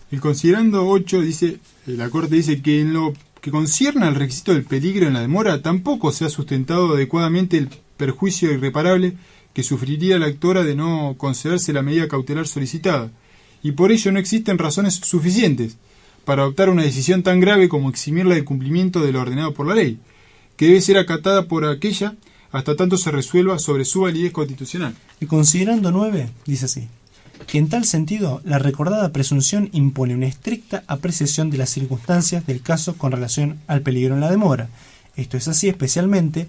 El considerando 8 dice, la Corte dice que en lo que concierne al requisito del peligro en la demora tampoco se ha sustentado adecuadamente el perjuicio irreparable que sufriría la actora de no concederse la medida cautelar solicitada, y por ello no existen razones suficientes para adoptar una decisión tan grave como eximirla del cumplimiento de lo ordenado por la ley, que debe ser acatada por aquella hasta tanto se resuelva sobre su validez constitucional. Y considerando 9, dice así, que en tal sentido la recordada presunción impone una estricta apreciación de las circunstancias del caso con relación al peligro en la demora. Esto es así especialmente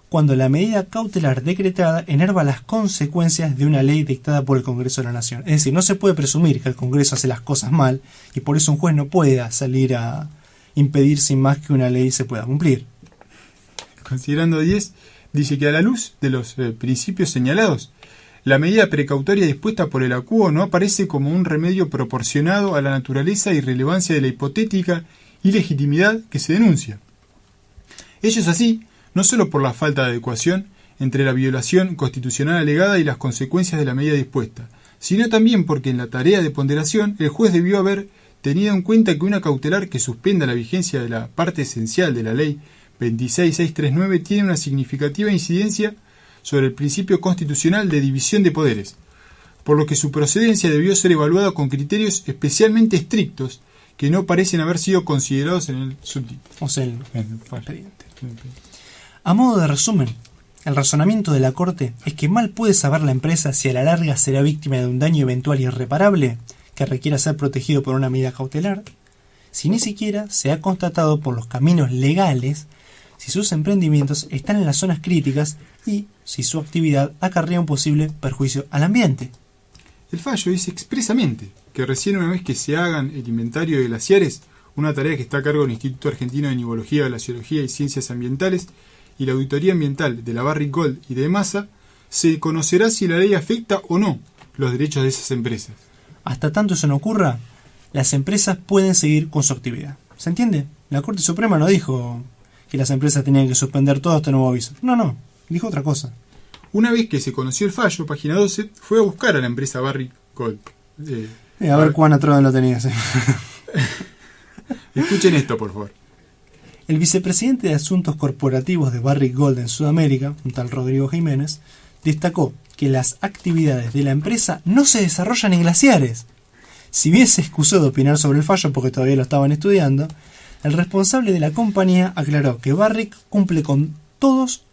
cuando la medida cautelar decretada enerva las consecuencias de una ley dictada por el Congreso de la Nación. Es decir, no se puede presumir que el Congreso hace las cosas mal y por eso un juez no pueda salir a impedir sin más que una ley se pueda cumplir. Considerando 10, dice que a la luz de los principios señalados, la medida precautoria dispuesta por el acuo no aparece como un remedio proporcionado a la naturaleza y relevancia de la hipotética ilegitimidad que se denuncia. Ello es así, no solo por la falta de adecuación entre la violación constitucional alegada y las consecuencias de la medida dispuesta, sino también porque en la tarea de ponderación el juez debió haber tenido en cuenta que una cautelar que suspenda la vigencia de la parte esencial de la ley 26639 tiene una significativa incidencia sobre el principio constitucional de división de poderes, por lo que su procedencia debió ser evaluada con criterios especialmente estrictos que no parecen haber sido considerados en el subtítulo. O sea, el expediente. A modo de resumen, el razonamiento de la Corte es que mal puede saber la empresa si a la larga será víctima de un daño eventual irreparable, que requiera ser protegido por una medida cautelar, si ni siquiera se ha constatado por los caminos legales si sus emprendimientos están en las zonas críticas y si su actividad acarrea un posible perjuicio al ambiente. El fallo dice expresamente que recién una vez que se hagan el inventario de glaciares, una tarea que está a cargo del Instituto Argentino de Nivología, Glaciología y Ciencias Ambientales y la Auditoría Ambiental de la Barrick Gold y de Massa, se conocerá si la ley afecta o no los derechos de esas empresas. Hasta tanto eso no ocurra, las empresas pueden seguir con su actividad. ¿Se entiende? La Corte Suprema no dijo que las empresas tenían que suspender todo hasta nuevo aviso. No, dijo otra cosa. Una vez que se conoció el fallo, Página 12 fue a buscar a la empresa Barrick Gold. A ver cuán atrás lo tenías. Escuchen esto, por favor. El vicepresidente de Asuntos Corporativos de Barrick Gold en Sudamérica, un tal Rodrigo Jiménez, destacó que las actividades de la empresa no se desarrollan en glaciares. Si bien se excusó de opinar sobre el fallo porque todavía lo estaban estudiando, el responsable de la compañía aclaró que Barrick cumple con todos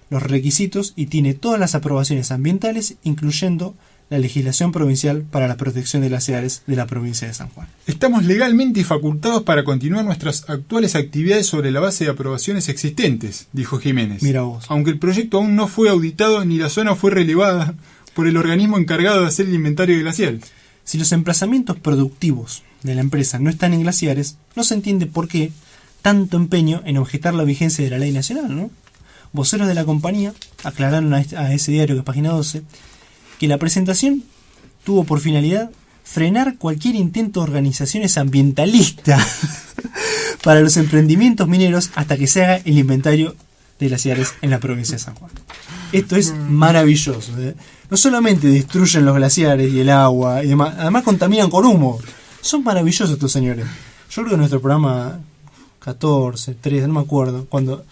los requisitos y tiene todas las aprobaciones ambientales, incluyendo la legislación provincial para la protección de glaciares de la provincia de San Juan. Estamos legalmente facultados para continuar nuestras actuales actividades sobre la base de aprobaciones existentes, dijo Jiménez. Mira vos. Aunque el proyecto aún no fue auditado ni la zona fue relevada por el organismo encargado de hacer el inventario de glaciares. Si los emplazamientos productivos de la empresa no están en glaciares, no se entiende por qué tanto empeño en objetar la vigencia de la ley nacional, ¿no? Voceros de la compañía aclararon a ese diario que es Página 12 que la presentación tuvo por finalidad frenar cualquier intento de organizaciones ambientalistas para los emprendimientos mineros hasta que se haga el inventario de glaciares en la provincia de San Juan. Esto es maravilloso, ¿eh? No solamente destruyen los glaciares y el agua y demás, además contaminan con humo. Son maravillosos estos señores. Yo creo que en nuestro programa 14, 13, no me acuerdo, cuando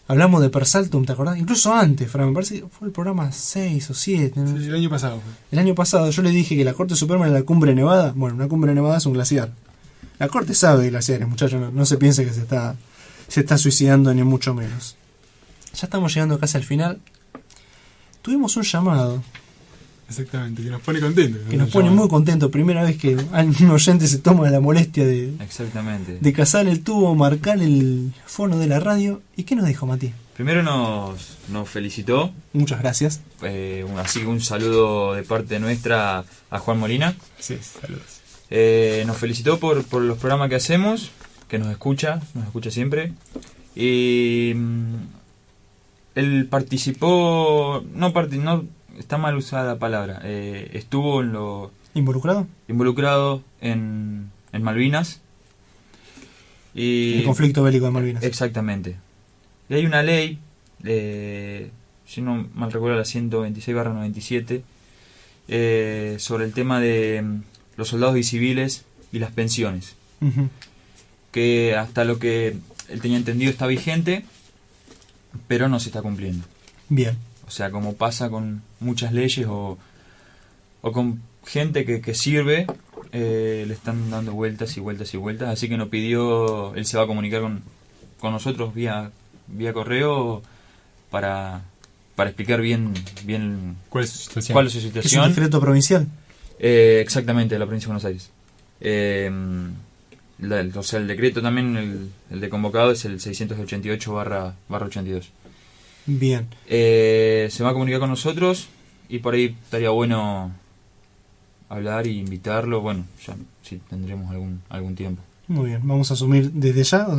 hablamos de Persaltum, ¿te acordás? Incluso antes, Fran, me parece que fue el programa 6 o 7. ¿no? Sí, el año pasado fue. El año pasado yo le dije que la Corte Suprema era la Cumbre Nevada. Bueno, una Cumbre Nevada es un glaciar. La Corte sabe de glaciares, muchachos. No se piense que se está suicidando ni mucho menos. Ya estamos llegando casi al final. Tuvimos un llamado. Exactamente, que nos pone contentos. Que nos pone muy contentos. Primera vez que un oyente se toma la molestia de cazar el tubo, marcar el fono de la radio. ¿Y qué nos dijo, Mati? Primero nos felicitó. Muchas gracias. Así que un saludo de parte nuestra a Juan Molina. Sí, saludos. Nos felicitó por los programas que hacemos, que nos escucha siempre. Y él participó, no está mal usada la palabra, estuvo involucrado en Malvinas. Y el conflicto bélico de Malvinas. Exactamente. Y hay una ley, si no mal recuerdo, la 126/97, sobre el tema de los soldados y civiles y las pensiones. Uh-huh. Que hasta lo que él tenía entendido está vigente, pero no se está cumpliendo. Bien. O sea, como pasa con muchas leyes o con gente que sirve, le están dando vueltas y vueltas y vueltas. Así que nos pidió, él se va a comunicar con nosotros vía correo para explicar bien cuál es su situación. Cuál es su situación. ¿Es un decreto provincial? Exactamente, de la provincia de Buenos Aires. O sea, el decreto también, el de convocado es el 688/82. Bien. Se va a comunicar con nosotros y por ahí estaría bueno hablar y invitarlo. Bueno, ya sí tendremos algún tiempo. Muy bien, vamos a asumir desde ya.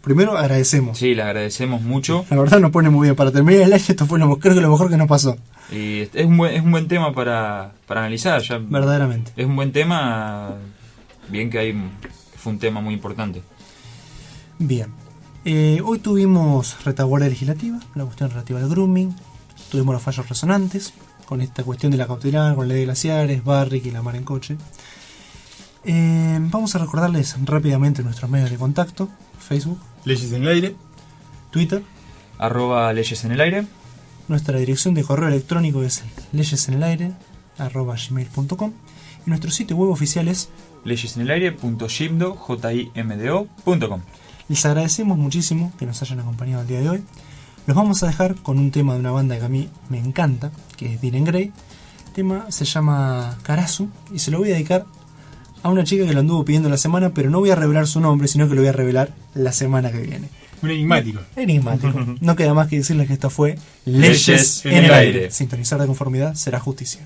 Primero agradecemos. Sí, le agradecemos mucho. La verdad nos pone muy bien. Para terminar el año esto fue creo que lo mejor que nos pasó. Y es un buen tema para analizar. Ya verdaderamente. Es un buen tema, bien que fue un tema muy importante. Bien. Hoy tuvimos retaguardia legislativa, la cuestión relativa al grooming, tuvimos los fallos resonantes, con esta cuestión de la cautelar, con la ley de glaciares, Barrick y la mar en coche. Vamos a recordarles rápidamente nuestros medios de contacto: Facebook, Leyes en el Aire, Twitter, @leyesenelaire. Nuestra dirección de correo electrónico es leyesenelaire@gmail.com y nuestro sitio web oficial es leyesenelaire.jimdo.com. Les agradecemos muchísimo que nos hayan acompañado el día de hoy. Los vamos a dejar con un tema de una banda que a mí me encanta, que es Diren Grey. El tema se llama Karasu y se lo voy a dedicar a una chica que lo anduvo pidiendo la semana, pero no voy a revelar su nombre, sino que lo voy a revelar la semana que viene. Un enigmático. Enigmático. No queda más que decirles que esto fue Leyes en el aire. Sintonizar de conformidad será justicia.